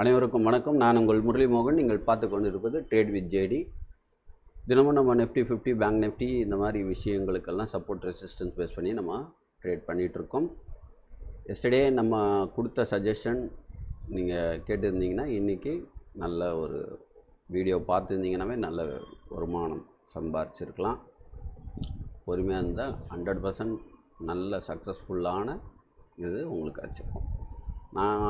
அனைவருக்கும் வணக்கம். நான் உங்கள் முரளிமோகன். நீங்கள் பார்த்து கொண்டிருப்பது ட்ரேட் வித் ஜேடி. தினமும் நம்ம நிஃப்டி 50 பேங்க் நிஃப்டி இந்த மாதிரி விஷயங்களுக்கெல்லாம் சப்போர்ட் ரெசிஸ்டன்ஸ் பேஸ் பண்ணி நம்ம ட்ரேட் பண்ணிகிட்ருக்கோம். எஸ்டர்டே நம்ம கொடுத்த சஜஷன் நீங்கள் கேட்டிருந்தீங்கன்னா இன்றைக்கி நல்ல ஒரு வீடியோ பார்த்துருந்தீங்கன்னாவே நல்ல வருமானம் சம்பாரிச்சிருக்கலாம். பொறுமையாக இருந்தால் 100% நல்ல சக்ஸஸ்ஃபுல்லான இது உங்களுக்கு கிடச்சிருக்கும். நான்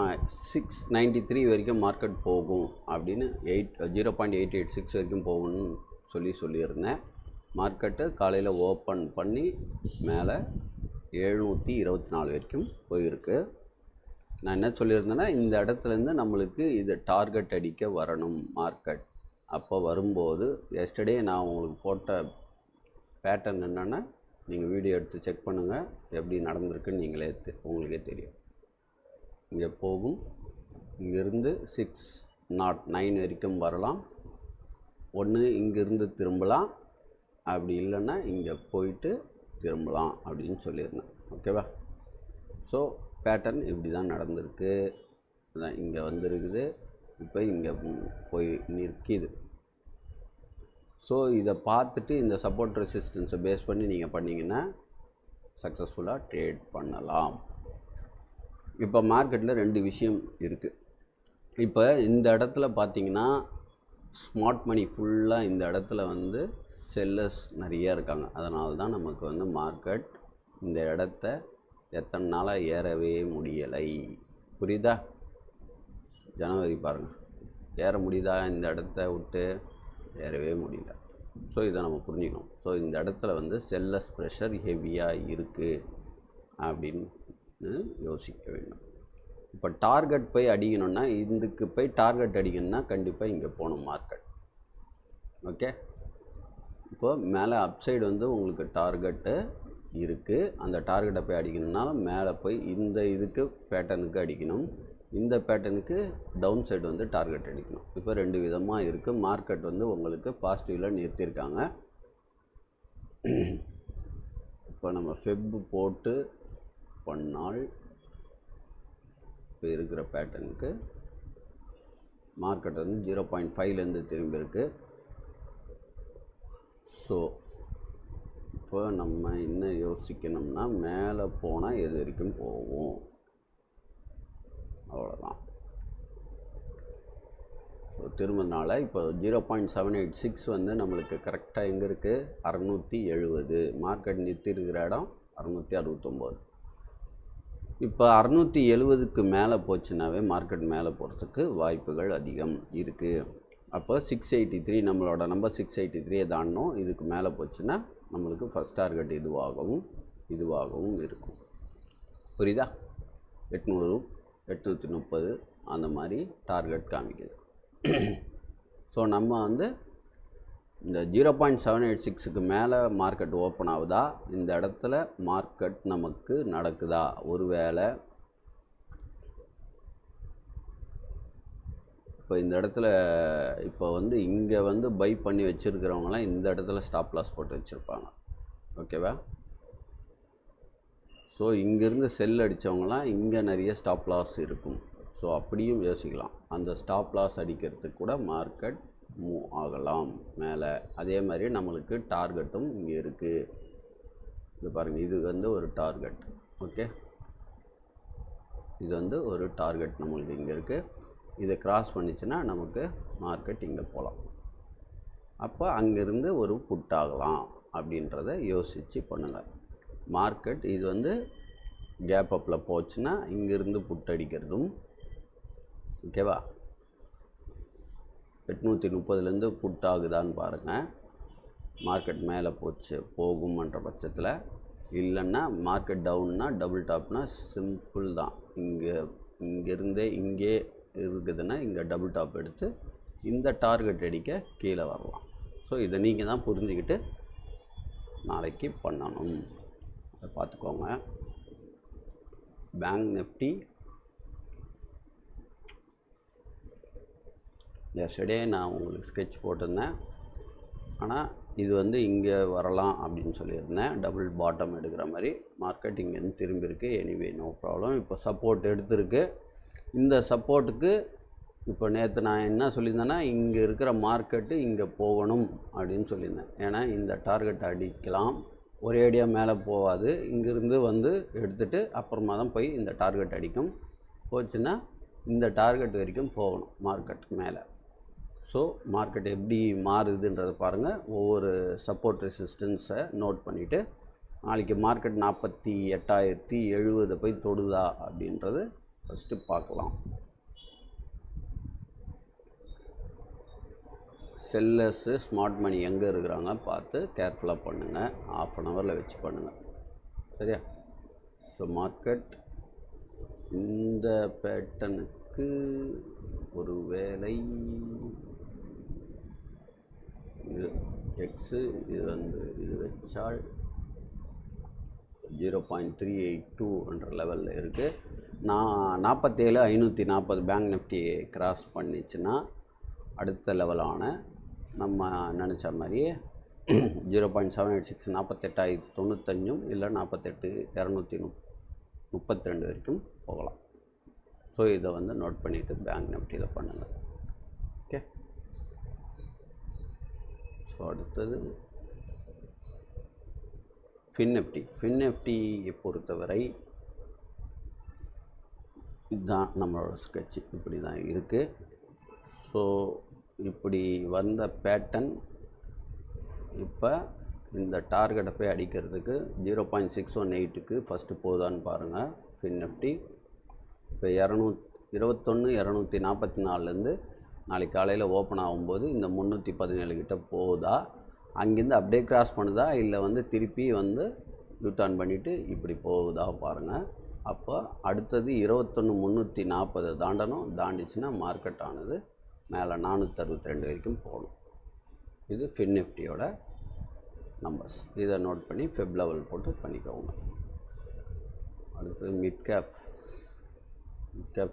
693 வரைக்கும் மார்க்கெட் போகும் அப்படின்னு 0.886 வரைக்கும் போகும்னு சொல்லியிருந்தேன். மார்க்கெட்டு காலையில் ஓப்பன் பண்ணி மேலே 724 வரைக்கும் போயிருக்கு. நான் என்ன சொல்லியிருந்தேன்னா, இந்த இடத்துலேருந்து நம்மளுக்கு இது டார்கெட் அடிக்க வரணும் மார்க்கெட். அப்போ வரும்போது எஸ்டர்டே நான் உங்களுக்கு போட்ட பேட்டர்ன் என்னென்னா, நீங்கள் வீடியோ எடுத்து செக் பண்ணுங்கள், எப்படி நடந்திருக்குன்னு உங்களுக்கே தெரியும். இங்கே போகும், இங்கேருந்து 609 வரைக்கும் வரலாம். ஒன்று இங்கேருந்து திரும்பலாம், அப்படி இல்லைன்னா இங்கே போயிட்டு திரும்பலாம் அப்படின்னு சொல்லியிருந்தேன். ஓகேவா? ஸோ பேட்டர்ன் இப்படி தான் நடந்திருக்கு. அதான் இங்கே வந்துருக்குது, இப்போ இங்கே போய் நிற்கிது. ஸோ இதை பார்த்துட்டு இந்த சப்போர்ட் ரெசிஸ்டன்ஸை பேஸ் பண்ணி நீங்கள் பண்ணிங்கன்னா சக்ஸஸ்ஃபுல்லாக ட்ரேட் பண்ணலாம். இப்போ மார்க்கெட்டில் 2 விஷயம் இருக்குது. இப்போ இந்த இடத்துல பார்த்தீங்கன்னா ஸ்மார்ட் மணி ஃபுல்லாக இந்த இடத்துல செல்லர்ஸ் நிறையா இருக்காங்க. அதனால தான் நமக்கு மார்க்கெட் இந்த இடத்த எத்தனை நாளாக ஏறவே முடியலை. புரியுதா? ஜனவரி பாருங்கள், ஏற முடியுதா? இந்த இடத்த விட்டு ஏறவே முடியல. ஸோ இதை நம்ம புரிஞ்சுக்கணும். ஸோ இந்த இடத்துல செல்லர்ஸ் ப்ரெஷர் ஹெவியாக இருக்குது அப்படின்னு யோசிக்க வேண்டும். இப்போ டார்கெட் போய் அடிக்கணும்னா, இதுக்கு போய் டார்கெட் அடிக்கணும்னா கண்டிப்பாக இங்கே போகணும் மார்க்கெட். ஓகே, இப்போ மேலே அப்சைடு உங்களுக்கு டார்கெட்டு இருக்குது. அந்த டார்கெட்டை போய் அடிக்கணும்னாலும் மேலே போய் இந்த இதுக்கு பேட்டர்னுக்கு அடிக்கணும், இந்த பேட்டர்னுக்கு டவுன் சைடு டார்கெட் அடிக்கணும். இப்போ 2 விதமாக இருக்குது. மார்க்கெட் உங்களுக்கு பாசிட்டிவில் நிறுத்தியிருக்காங்க. இப்போ நம்ம ஃபெப் போட்டு பண்ணால் இப்போ இருக்கிற பேட்டர்னுக்கு மார்க்கெட் 0.5லேருந்து திரும்பி இருக்கு. ஸோ இப்போ நம்ம என்ன யோசிக்கணும்னா, மேலே போனால் எது வரைக்கும் போவோம், அவ்வளோதான். ஸோ திரும்பினால இப்போ 0.786 நம்மளுக்கு கரெக்டாக எங்கே இருக்குது? 670. மார்க்கெட் நிறுத்தி இருக்கிற இடம் 669. இப்போ 670க்கு மேலே போச்சுன்னாவே மார்க்கெட் மேலே போகிறதுக்கு வாய்ப்புகள் அதிகம் இருக்குது. அப்போ 683 நம்மளோட நம்பர் 683 தாண்டணும். இதுக்கு மேலே போச்சுன்னா நம்மளுக்கு ஃபஸ்ட் டார்கெட் இதுவாகவும் இருக்கும். புரியுதா? 800 830 அந்த மாதிரி டார்கெட் காமிக்குது. ஸோ நம்ம இந்த 0.786க்கு மேலே மார்க்கெட் ஓப்பன் ஆகுதா, இந்த இடத்துல மார்க்கெட் நமக்கு நடக்குதா, ஒருவேளை இப்போ இந்த இடத்துல இப்போ இங்கே பை பண்ணி வச்சுருக்கிறவங்களாம் இந்த இடத்துல ஸ்டாப் லாஸ் போட்டு வச்சுருப்பாங்க. ஓகேவா? ஸோ இங்கேருந்து செல் அடித்தவங்களாம் இங்கே நிறைய ஸ்டாப் லாஸ் இருக்கும். ஸோ அப்படியும் யோசிக்கலாம். அந்த ஸ்டாப் லாஸ் அடிக்கிறதுக்கு கூட மார்க்கெட் மூவ் ஆகலாம் மேலே. அதே மாதிரி நம்மளுக்கு டார்கெட்டும் இங்கே இருக்குது. இது பாருங்கள், இது ஒரு டார்கெட். ஓகே, இது ஒரு டார்கெட் நம்மளுக்கு இங்கே இருக்குது. இதை கிராஸ் பண்ணிச்சுன்னா நமக்கு மார்க்கெட் இங்கே போகலாம். அப்போ அங்கேருந்து ஒரு புட் ஆகலாம் அப்படின்றத யோசித்து பண்ணுங்கள். மார்க்கெட் இது கேப் அப்பில் போச்சுன்னா இங்கேருந்து புட் அடிக்கிறதும். ஓகேவா? 830லேருந்து புட் ஆகுதான்னு பாருங்கள். மார்க்கெட் மேலே போகும்ன்ற பட்சத்தில், இல்லைன்னா மார்க்கெட் டவுன்னா டபுள் டாப்னா சிம்பிள் தான். இங்கேருந்தே இங்கே இருக்குதுன்னா இங்கே டபுள் டாப் எடுத்து இந்த டார்கெட் அடிக்க கீழே வரலாம். ஸோ இதை நீங்கள் தான் புரிஞ்சுக்கிட்டு நாளைக்கு பண்ணணும். அதை பார்த்துக்கோங்க. பேங்க் நிஃப்டி எஸ்டர்டே நான் உங்களுக்கு ஸ்கெட்ச் போட்டிருந்தேன். ஆனால் இது இங்கே வரலாம் அப்படின்னு சொல்லியிருந்தேன். டபுள் பாட்டம் எடுக்கிற மாதிரி மார்க்கெட் இங்கேருந்து திரும்பி இருக்குது. Anyway no problem. இப்போ சப்போர்ட் எடுத்துருக்கு. இந்த சப்போர்ட்டுக்கு இப்போ நேற்று நான் என்ன சொல்லியிருந்தேன்னா, இங்கே இருக்கிற மார்க்கெட்டு இங்கே போகணும் அப்படின்னு சொல்லியிருந்தேன். ஏன்னா இந்த டார்கெட் அடிக்கலாம், ஒரேடியாக மேலே போகாது, இங்கேருந்து வந்து எடுத்துகிட்டு அப்புறமா தான் போய் இந்த டார்கெட் அடிக்கும். போச்சுன்னா இந்த டார்கெட் வரைக்கும் போகணும் மார்க்கெட்டுக்கு மேலே. ஸோ மார்க்கெட் எப்படி மாறுதுன்றதை பாருங்கள். ஒவ்வொரு சப்போர்ட் ரெசிஸ்டன்ஸை நோட் பண்ணிவிட்டு நாளைக்கு மார்க்கெட் 48,070 போய் தொடுதா அப்படின்றது ஃபஸ்ட்டு பார்க்கலாம். செல்லர்ஸு ஸ்மார்ட் மணி எங்கே இருக்கிறாங்க பார்த்து கேர்ஃபுல்லாக பண்ணுங்கள். ½ அன் ஹவரில் வச்சு பண்ணுங்கள், சரியா? ஸோ மார்க்கெட் இந்த பேட்டர்னுக்கு ஒரு வேலை இது எக்ஸு இது வந்து இது வச்சால் 0.382 என்ற லெவலில் இருக்குது. நான் 47,540 பேங்க் நிஃப்டியை கிராஸ் பண்ணிச்சுன்னா அடுத்த லெவலான நம்ம நினச்ச மாதிரியே 0.786 48,095 இல்லை 48,232 வரைக்கும் போகலாம். ஸோ இதை வந்து நோட் பண்ணிவிட்டு பேங்க் நிஃப்டியில் பண்ணுங்கள். ஓகே. ஸோ அடுத்தது ஃபின்னிஃப்டியை பொறுத்தவரை இதுதான் நம்மளோட ஸ்கெட்சு. இப்படி தான் இருக்குது. ஸோ இப்படி வந்த பேட்டன் இப்போ இந்த டார்கெட்டை போய் அடிக்கிறதுக்கு 0.618க்கு ஃபஸ்ட்டு போகுதான்னு பாருங்கள். ஃபின்னிஃப்டி இப்போ 244 நாளைக்கு காலையில் ஓப்பன் ஆகும்போது இந்த 317 கிட்ட போகுதா, அங்கேருந்து அப்படியே கிராஸ் பண்ணுதா, இல்லை வந்து திருப்பி வந்து யூட்டர்ன் பண்ணிவிட்டு இப்படி போகுதா பாருங்கள். அப்போ அடுத்தது 21,340 தாண்டணும். தாண்டிச்சுன்னா மார்க்கெட் ஆனது மேலே 462 வரைக்கும் போகணும். இது ஃபின்னிஃப்டியோட நம்பர்ஸ். இதை நோட் பண்ணி ஃபெப் லெவல் போட்டு பண்ணிக்கோங்க. அடுத்தது மிட் கேப்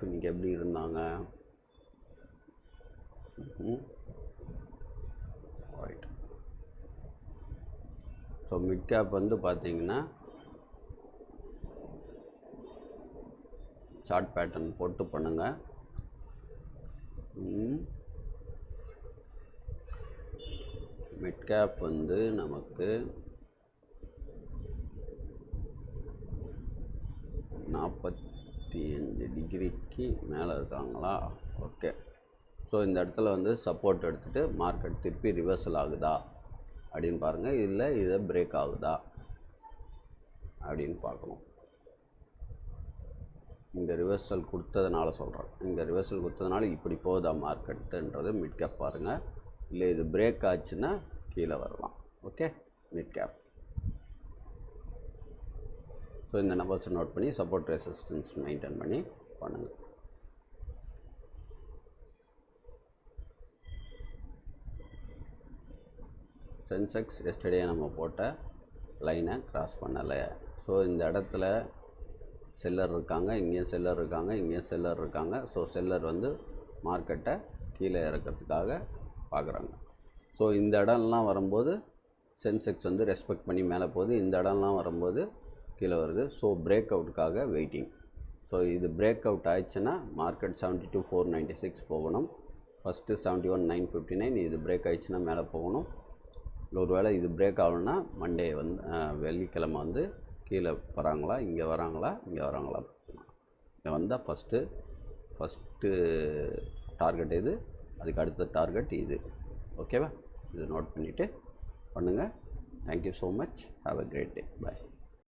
இன்றைக்கி எப்படி இருந்தாங்க? ரைட். ஸோ மிட் கேப் வந்து பார்த்தீங்கன்னா சார்ட் பேட்டர்ன் போட்டு பண்ணுங்கள். மிட் கேப் வந்து நமக்கு 45 டிகிரிக்கு மேலே இருக்காங்களா? ஓகே. ஸோ இந்த இடத்துல வந்து சப்போர்ட் எடுத்துகிட்டு மார்க்கெட் திருப்பி ரிவர்சல் ஆகுதா அப்படின்னு பாருங்கள். இல்லை இதை பிரேக் ஆகுதா அப்படின்னு பார்க்கணும். இங்கே ரிவர்சல் கொடுத்ததுனால சொல்கிறேன். இங்கே ரிவர்சல் கொடுத்ததுனால இப்படி போகுதா மார்க்கெட்டுன்றது மிட் கேப் பாருங்கள். இல்லை இது பிரேக் ஆச்சுன்னா கீழே வரலாம். Okay, mid cap. ஸோ இந்த நம்பர்ஸை நோட் பண்ணி சப்போர்ட் ரெசிஸ்டன்ஸ் மெயின்டைன் பண்ணி பண்ணுங்கள். சென்செக்ஸ் எஸ்டர்டே நம்ம போட்ட லைனை கிராஸ் பண்ணலை. ஸோ இந்த இடத்துல செல்லர் இருக்காங்க, இங்கேயும் செல்லர் இருக்காங்க, இங்கேயும் செல்லர் இருக்காங்க. ஸோ செல்லர் வந்து மார்க்கெட்டை கீழே இறக்கிறதுக்காக பார்க்குறாங்க. ஸோ இந்த இடம்லாம் வரும்போது சென்செக்ஸ் வந்து ரெஸ்பெக்ட் பண்ணி மேலே போகுது. இந்த இடம்லாம் வரும்போது கீழே வருது. ஸோ பிரேக் அவுட்டுக்காக வெயிட்டிங். ஸோ இது பிரேக் அவுட் ஆயிடுச்சுன்னா மார்க்கெட் 72,496 போகணும். ஃபஸ்ட்டு 71,959. இது பிரேக் ஆயிடுச்சுன்னா மேலே போகணும். ஒரு வேளை இது பிரேக் ஆகணும்னா மண்டே வந்து வெள்ளிக்கிழமை வந்து கீழே வராங்களா, இங்கே வராங்களா, இங்கே வராங்களா, இங்கே வந்தால் ஃபஸ்ட்டு டார்கெட் இது, அதுக்கு அடுத்த டார்கெட் இது. ஓகேவா? இது நோட் பண்ணிவிட்டு பண்ணுங்கள். Thank you so much. Have a great day. Bye.